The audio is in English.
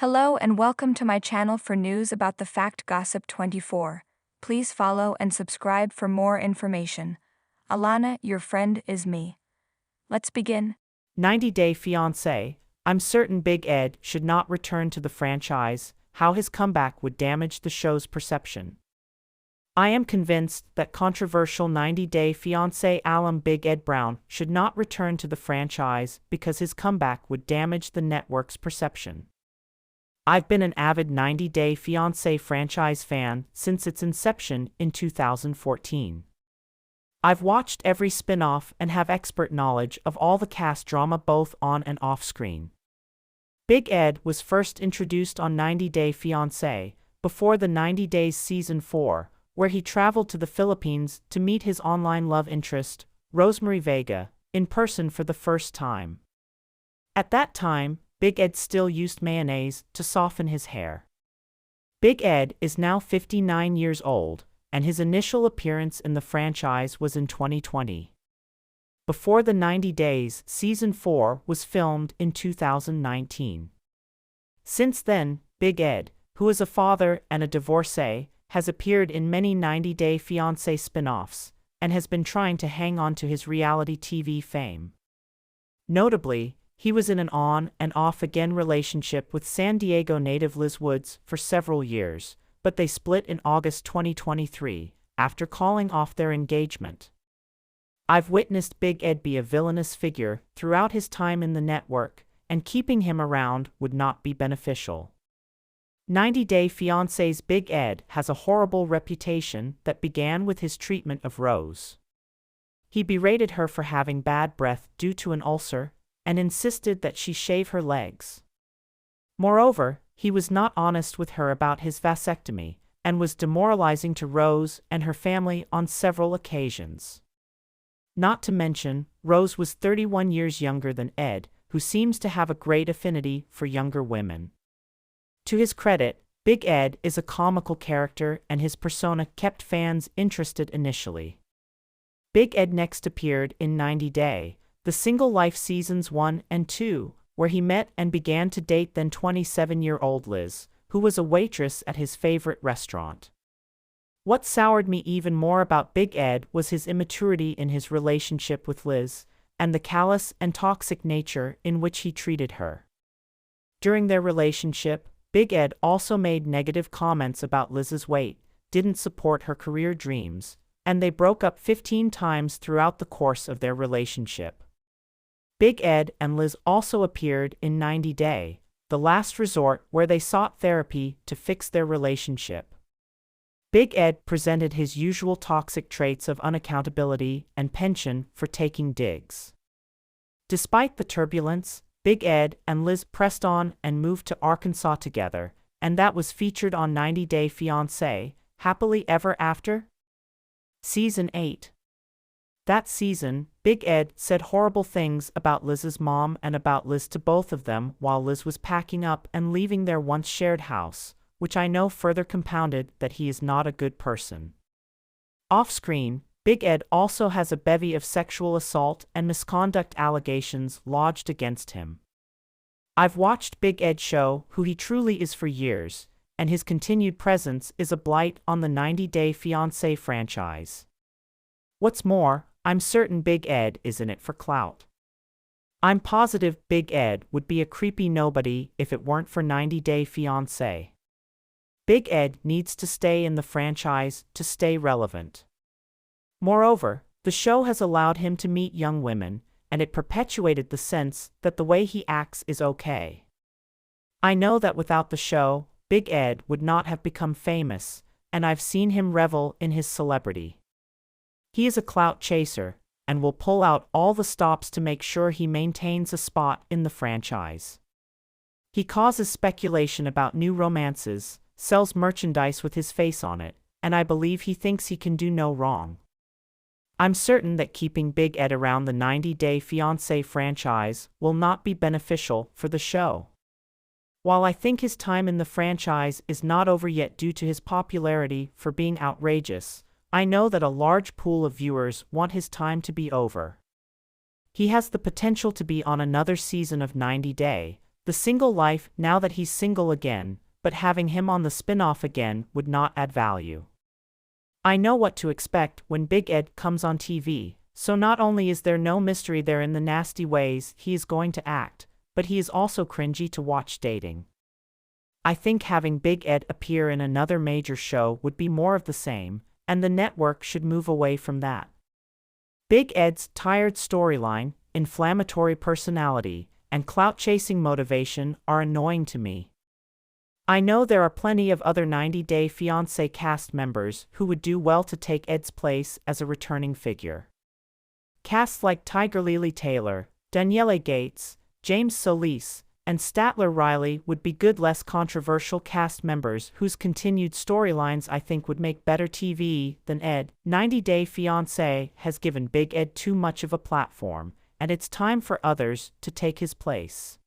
Hello and welcome to my channel for news about the Fact Gossip 24. Please follow and subscribe for more information. Alana, your friend, is me. Let's begin. 90-Day Fiancé. I'm certain Big Ed should not return to the franchise. How his comeback would damage the show's perception. I am convinced that controversial 90-Day Fiancé alum Big Ed Brown should not return to the franchise because his comeback would damage the network's perception. I've been an avid 90-Day Fiancé franchise fan since its inception in 2014. I've watched every spin-off and have expert knowledge of all the cast drama both on and off screen. Big Ed was first introduced on 90-Day Fiancé before the 90 Days Season 4, where he traveled to the Philippines to meet his online love interest, Rosemary Vega, in person for the first time. At that time, Big Ed still used mayonnaise to soften his hair. Big Ed is now 59 years old, and his initial appearance in the franchise was in 2020. Before the 90 Days, Season 4 was filmed in 2019. Since then, Big Ed, who is a father and a divorcee, has appeared in many 90-Day Fiancé spin-offs, and has been trying to hang on to his reality TV fame. Notably, he was in an on and off-again relationship with San Diego native Liz Woods for several years, but they split in August 2023, after calling off their engagement. I've witnessed Big Ed be a villainous figure throughout his time in the network, and keeping him around would not be beneficial. 90-Day Fiancé's Big Ed has a horrible reputation that began with his treatment of Rose. He berated her for having bad breath due to an ulcer, and insisted that she shave her legs. Moreover, he was not honest with her about his vasectomy, and was demoralizing to Rose and her family on several occasions. Not to mention, Rose was 31 years younger than Ed, who seems to have a great affinity for younger women. To his credit, Big Ed is a comical character and his persona kept fans interested initially. Big Ed next appeared in 90 Day, The Single Life Seasons 1 and 2, where he met and began to date then 27-year-old Liz, who was a waitress at his favorite restaurant. What soured me even more about Big Ed was his immaturity in his relationship with Liz, and the callous and toxic nature in which he treated her. During their relationship, Big Ed also made negative comments about Liz's weight, didn't support her career dreams, and they broke up 15 times throughout the course of their relationship. Big Ed and Liz also appeared in 90 Day, The Last Resort, where they sought therapy to fix their relationship. Big Ed presented his usual toxic traits of unaccountability and penchant for taking digs. Despite the turbulence, Big Ed and Liz pressed on and moved to Arkansas together, and that was featured on 90 Day Fiancé, Happily Ever After? Season 8. That season, Big Ed said horrible things about Liz's mom and about Liz to both of them while Liz was packing up and leaving their once shared house, which I know further compounded that he is not a good person. Off-screen, Big Ed also has a bevy of sexual assault and misconduct allegations lodged against him. I've watched Big Ed show who he truly is for years, and his continued presence is a blight on the 90-Day Fiancé franchise. What's more, I'm certain Big Ed is in it for clout. I'm positive Big Ed would be a creepy nobody if it weren't for 90-Day Fiancé. Big Ed needs to stay in the franchise to stay relevant. Moreover, the show has allowed him to meet young women, and it perpetuated the sense that the way he acts is okay. I know that without the show, Big Ed would not have become famous, and I've seen him revel in his celebrity. He is a clout chaser, and will pull out all the stops to make sure he maintains a spot in the franchise. He causes speculation about new romances, sells merchandise with his face on it, and I believe he thinks he can do no wrong. I'm certain that keeping Big Ed around the 90-Day Fiancé franchise will not be beneficial for the show. While I think his time in the franchise is not over yet due to his popularity for being outrageous, I know that a large pool of viewers want his time to be over. He has the potential to be on another season of 90 Day, The single life now that he's single again, but having him on the spin-off again would not add value. I know what to expect when Big Ed comes on TV, so not only is there no mystery there in the nasty ways he is going to act, but he is also cringy to watch dating. I think having Big Ed appear in another major show would be more of the same, and the network should move away from that. Big Ed's tired storyline, inflammatory personality, and clout-chasing motivation are annoying to me. I know there are plenty of other 90 Day Fiancé cast members who would do well to take Ed's place as a returning figure. Casts like Tiger Lily Taylor, Danielle Gates, James Solis, and Statler Riley would be good, less controversial cast members whose continued storylines I think would make better TV than Ed. 90 Day Fiancé has given Big Ed too much of a platform, and it's time for others to take his place.